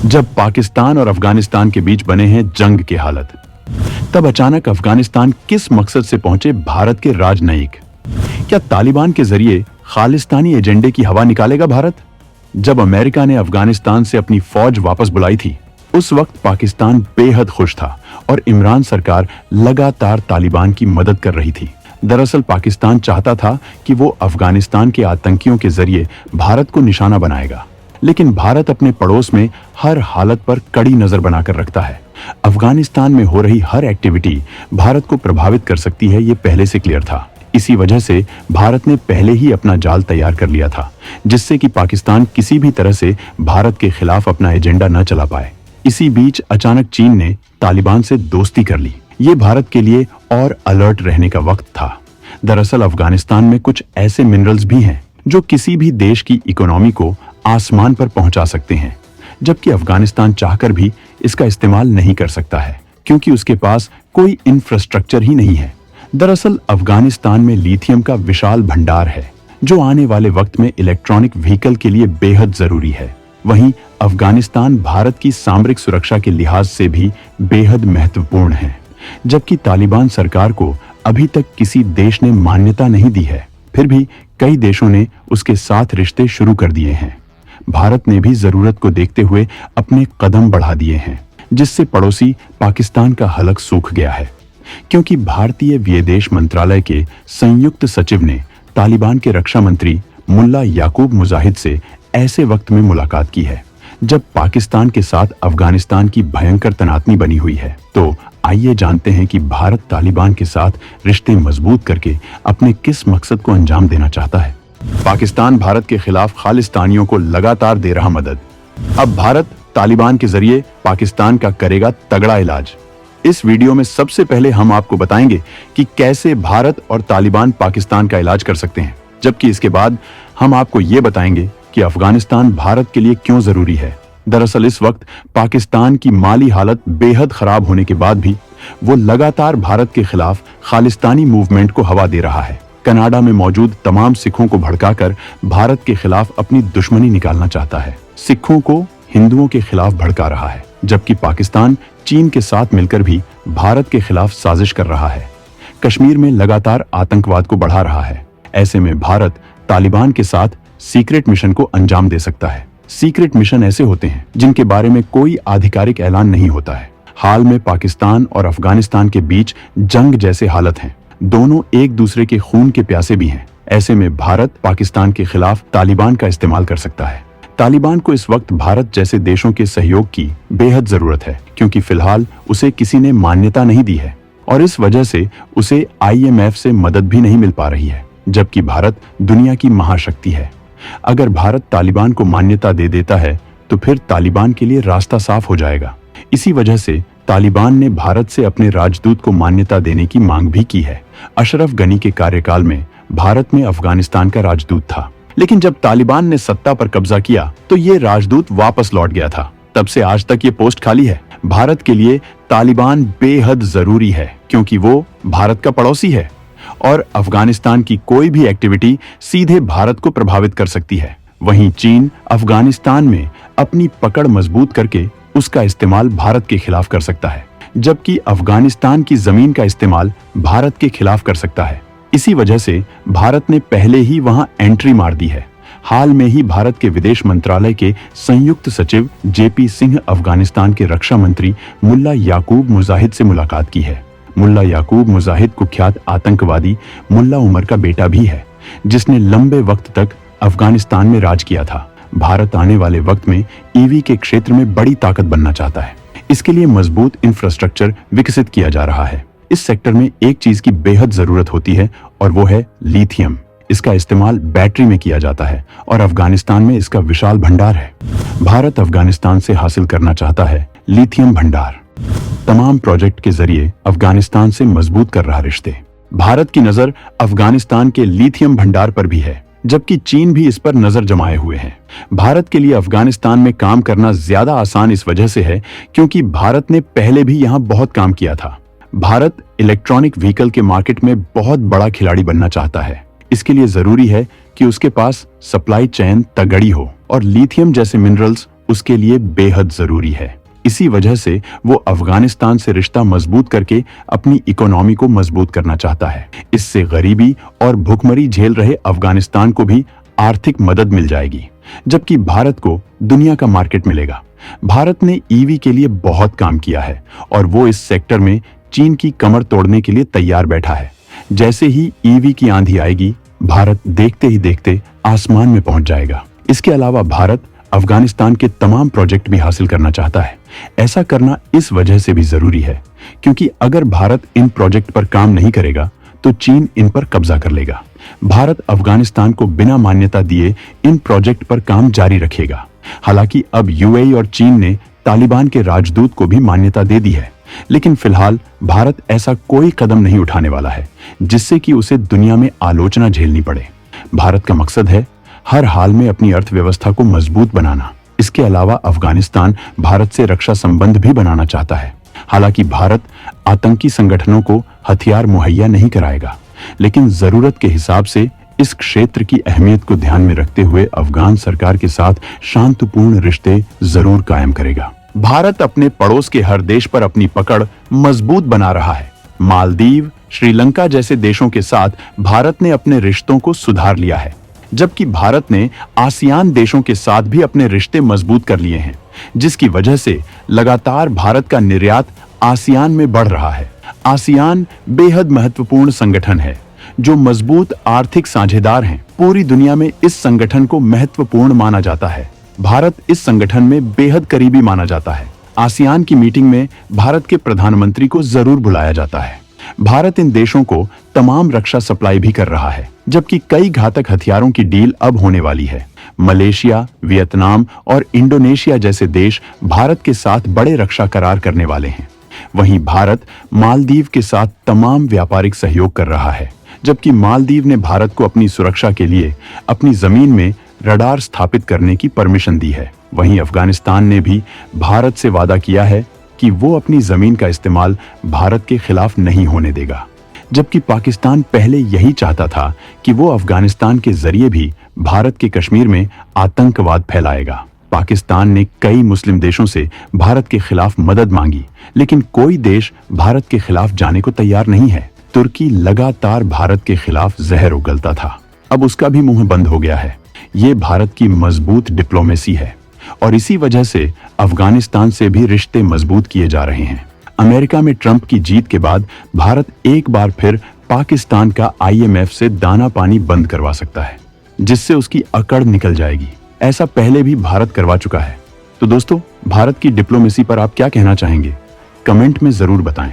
जब पाकिस्तान और अफगानिस्तान के बीच बने हैं जंग की हालत, तब अचानक अफगानिस्तान किस मकसद से पहुंचे भारत के राजनयिक? क्या तालिबान के जरिए खालिस्तानी एजेंडे की हवा निकालेगा भारत? जब अमेरिका ने अफगानिस्तान से अपनी फौज वापस बुलाई थी, उस वक्त पाकिस्तान बेहद खुश था और इमरान सरकार लगातार तालिबान की मदद कर रही थी। दरअसल पाकिस्तान चाहता था कि वो अफगानिस्तान के आतंकियों के जरिए भारत को निशाना बनाएगा, लेकिन भारत अपने पड़ोस में हर हालत पर कड़ी नजर बनाकर रखता है। अफगानिस्तान में हो रही हर एक्टिविटी भारत को प्रभावित कर सकती है, ये पहले से क्लियर था। इसी वजह से भारत ने पहले ही अपना जाल तैयार कर लिया था, जिससे कि पाकिस्तान किसी भी तरह से भारत के खिलाफ अपना एजेंडा न चला पाए। इसी बीच अचानक चीन ने तालिबान से दोस्ती कर ली। ये भारत के लिए और अलर्ट रहने का वक्त था। दरअसल अफगानिस्तान में कुछ ऐसे मिनरल्स भी हैं जो किसी भी देश की इकोनॉमी को आसमान पर पहुंचा सकते हैं, जबकि अफगानिस्तान चाहकर भी इसका इस्तेमाल नहीं कर सकता है, क्योंकि उसके पास कोई इंफ्रास्ट्रक्चर ही नहीं है। दरअसल अफगानिस्तान में लिथियम का विशाल भंडार है, जो आने वाले वक्त में इलेक्ट्रॉनिक व्हीकल के लिए बेहद जरूरी है। वहीं अफगानिस्तान भारत की सामरिक सुरक्षा के लिहाज से भी बेहद महत्वपूर्ण है। जबकि तालिबान सरकार को अभी तक किसी देश ने मान्यता नहीं दी है, फिर भी कई देशों ने उसके साथ रिश्ते शुरू कर दिए हैं। भारत ने भी जरूरत को देखते हुए अपने कदम बढ़ा दिए हैं, जिससे पड़ोसी पाकिस्तान का हलक सूख गया है। क्योंकि भारतीय विदेश मंत्रालय के संयुक्त सचिव ने तालिबान के रक्षा मंत्री मुल्ला याकूब मुजाहिद से ऐसे वक्त में मुलाकात की है जब पाकिस्तान के साथ अफगानिस्तान की भयंकर तनातनी बनी हुई है। तो आइए जानते हैं कि भारत तालिबान के साथ रिश्ते मजबूत करके अपने किस मकसद को अंजाम देना चाहता है। पाकिस्तान भारत के खिलाफ खालिस्तानियों को लगातार दे रहा मदद। अब भारत तालिबान के जरिए पाकिस्तान का करेगा तगड़ा इलाज। इस वीडियो में सबसे पहले हम आपको बताएंगे कि कैसे भारत और तालिबान पाकिस्तान का इलाज कर सकते हैं, जबकि इसके बाद हम आपको ये बताएंगे कि अफगानिस्तान भारत के लिए क्यों जरूरी है। दरअसल इस वक्त पाकिस्तान की माली हालत बेहद खराब होने के बाद भी वो लगातार भारत के खिलाफ खालिस्तानी मूवमेंट को हवा दे रहा है। कनाडा में मौजूद तमाम सिखों को भड़काकर भारत के खिलाफ अपनी दुश्मनी निकालना चाहता है। सिखों को हिंदुओं के खिलाफ भड़का रहा है, जबकि पाकिस्तान चीन के साथ मिलकर भी भारत के खिलाफ साजिश कर रहा है। कश्मीर में लगातार आतंकवाद को बढ़ा रहा है। ऐसे में भारत तालिबान के साथ सीक्रेट मिशन को अंजाम दे सकता है। सीक्रेट मिशन ऐसे होते हैं जिनके बारे में कोई आधिकारिक ऐलान नहीं होता है। हाल में पाकिस्तान और अफगानिस्तान के बीच जंग जैसे हालत हैं। दोनों एक दूसरे के खून के प्यासे भी हैं। ऐसे में भारत पाकिस्तान के खिलाफ तालिबान का इस्तेमाल कर सकता है। तालिबान को इस वक्त भारत जैसे देशों के सहयोग की बेहद जरूरत है, क्योंकि फिलहाल उसे किसी ने मान्यता नहीं दी है और इस वजह से उसे IMF से मदद भी नहीं मिल पा रही है, जबकि भारत दुनिया की महाशक्ति है। अगर भारत तालिबान को मान्यता दे देता है तो फिर तालिबान के लिए रास्ता साफ हो जाएगा। इसी वजह से तालिबान ने भारत से अपने राजदूत को मान्यता देने की मांग भी की है। अशरफ गनी के कार्यकाल में भारत में अफगानिस्तान का राजदूत था, लेकिन जब तालिबान ने सत्ता पर कब्जा किया तो ये राजदूत वापस लौट गया था। तब से आज तक ये पोस्ट खाली है। भारत के लिए तालिबान बेहद जरूरी है, क्योंकि वो भारत का पड़ोसी है और अफगानिस्तान की कोई भी एक्टिविटी सीधे भारत को प्रभावित कर सकती है। वहीं चीन अफगानिस्तान में अपनी पकड़ मजबूत करके उसका इस्तेमाल भारत के खिलाफ कर सकता है, जबकि अफगानिस्तान की जमीन का इस्तेमाल भारत के खिलाफ कर सकता है। इसी वजह से भारत ने पहले ही वहां एंट्री मार दी है। हाल में ही भारत के विदेश मंत्रालय के संयुक्त सचिव JP सिंह अफगानिस्तान के रक्षा मंत्री मुल्ला याकूब मुजाहिद से मुलाकात की है। मुल्ला याकूब मुजाहिद कुख्यात आतंकवादी मुल्ला उमर का बेटा भी है, जिसने लंबे वक्त तक अफगानिस्तान में राज किया था। भारत आने वाले वक्त में EV के क्षेत्र में बड़ी ताकत बनना चाहता है। इसके लिए मजबूत इंफ्रास्ट्रक्चर विकसित किया जा रहा है। इस सेक्टर में एक चीज की बेहद जरूरत होती है और वो है लिथियम। इसका इस्तेमाल बैटरी में किया जाता है और अफगानिस्तान में इसका विशाल भंडार है। भारत अफगानिस्तान से हासिल करना चाहता है लिथियम भंडार। तमाम प्रोजेक्ट के जरिए अफगानिस्तान से मजबूत कर रहा रिश्ते। भारत की नजर अफगानिस्तान के लिथियम भंडार पर भी है, जबकि चीन भी इस पर नजर जमाए हुए है। भारत के लिए अफगानिस्तान में काम करना ज्यादा आसान इस वजह से है क्योंकि भारत ने पहले भी यहाँ बहुत काम किया था। भारत इलेक्ट्रॉनिक व्हीकल के मार्केट में बहुत बड़ा खिलाड़ी बनना चाहता है। इसके लिए जरूरी है कि उसके पास सप्लाई चेन तगड़ी हो और लिथियम जैसे मिनरल्स उसके लिए बेहद जरूरी है। इसी वजह से वो अफगानिस्तान से रिश्ता मजबूत करके अपनी इकोनॉमी को मजबूत करना चाहता है। इससे गरीबी और भुखमरी झेल रहे अफगानिस्तान को भी आर्थिक मदद मिल जाएगी, जबकि भारत को दुनिया का मार्केट मिलेगा। भारत ने ईवी के लिए बहुत काम किया है और वो इस सेक्टर में चीन की कमर तोड़ने के लिए तैयार बैठा है। जैसे ही ईवी की आंधी आएगी, भारत देखते ही देखते आसमान में पहुंच जाएगा। इसके अलावा भारत अफगानिस्तान के तमाम प्रोजेक्ट भी हासिल करना चाहता है। ऐसा करना इस वजह से भी जरूरी है क्योंकि अगर भारत इन प्रोजेक्ट पर काम नहीं करेगा तो चीन इन पर कब्जा कर लेगा। भारत अफगानिस्तान को बिना मान्यता दिए इन प्रोजेक्ट पर काम जारी रखेगा। हालांकि अब यूएई और चीन ने तालिबान के राजदूत को भी मान्यता दे दी है, लेकिन फिलहाल भारत ऐसा कोई कदम नहीं उठाने वाला है जिससे कि उसे दुनिया में आलोचना झेलनी पड़े। भारत का मकसद है हर हाल में अपनी अर्थव्यवस्था को मजबूत बनाना। इसके अलावा अफगानिस्तान भारत से रक्षा संबंध भी बनाना चाहता है। हालांकि भारत आतंकी संगठनों को हथियार मुहैया नहीं कराएगा, लेकिन जरूरत के हिसाब से इस क्षेत्र की अहमियत को ध्यान में रखते हुए अफगान सरकार के साथ शांतिपूर्ण रिश्ते जरूर कायम करेगा। भारत अपने पड़ोस के हर देश पर अपनी पकड़ मजबूत बना रहा है। मालदीव, श्रीलंका जैसे देशों के साथ भारत ने अपने रिश्तों को सुधार लिया है, जबकि भारत ने आसियान देशों के साथ भी अपने रिश्ते मजबूत कर लिए हैं, जिसकी वजह से लगातार भारत का निर्यात आसियान में बढ़ रहा है। आसियान बेहद महत्वपूर्ण संगठन है जो मजबूत आर्थिक साझेदार हैं। पूरी दुनिया में इस संगठन को महत्वपूर्ण माना जाता है। भारत इस संगठन में बेहद करीबी माना जाता है। आसियान की मीटिंग में भारत के प्रधानमंत्री को जरूर बुलाया जाता है। भारत इन देशों को तमाम रक्षा सप्लाई भी कर रहा है, जबकि कई घातक हथियारों की डील अब होने वाली है। मलेशिया, वियतनाम और इंडोनेशिया जैसे देश भारत के साथ बड़े रक्षा करार करने वाले हैं। वहीं भारत मालदीव के साथ तमाम व्यापारिक सहयोग कर रहा है, जबकि मालदीव ने भारत को अपनी सुरक्षा के लिए अपनी जमीन में रडार स्थापित करने की परमिशन दी है। वहीं अफगानिस्तान ने भी भारत से वादा किया है कि वो अपनी जमीन का इस्तेमाल भारत के खिलाफ नहीं होने देगा, जबकि पाकिस्तान पहले यही चाहता था कि वो अफगानिस्तान के जरिए भी भारत के कश्मीर में आतंकवाद फैलाएगा। पाकिस्तान ने कई मुस्लिम देशों से भारत के खिलाफ मदद मांगी, लेकिन कोई देश भारत के खिलाफ जाने को तैयार नहीं है। तुर्की लगातार भारत के खिलाफ जहर उगलता था, अब उसका भी मुंह बंद हो गया है। ये भारत की मजबूत डिप्लोमेसी है और इसी वजह से अफगानिस्तान से भी रिश्ते मजबूत किए जा रहे हैं। अमेरिका में ट्रंप की जीत के बाद भारत एक बार फिर पाकिस्तान का आईएमएफ से दाना पानी बंद करवा सकता है, जिससे उसकी अकड़ निकल जाएगी। ऐसा पहले भी भारत करवा चुका है। तो दोस्तों, भारत की डिप्लोमेसी पर आप क्या कहना चाहेंगे? कमेंट में जरूर बताएं।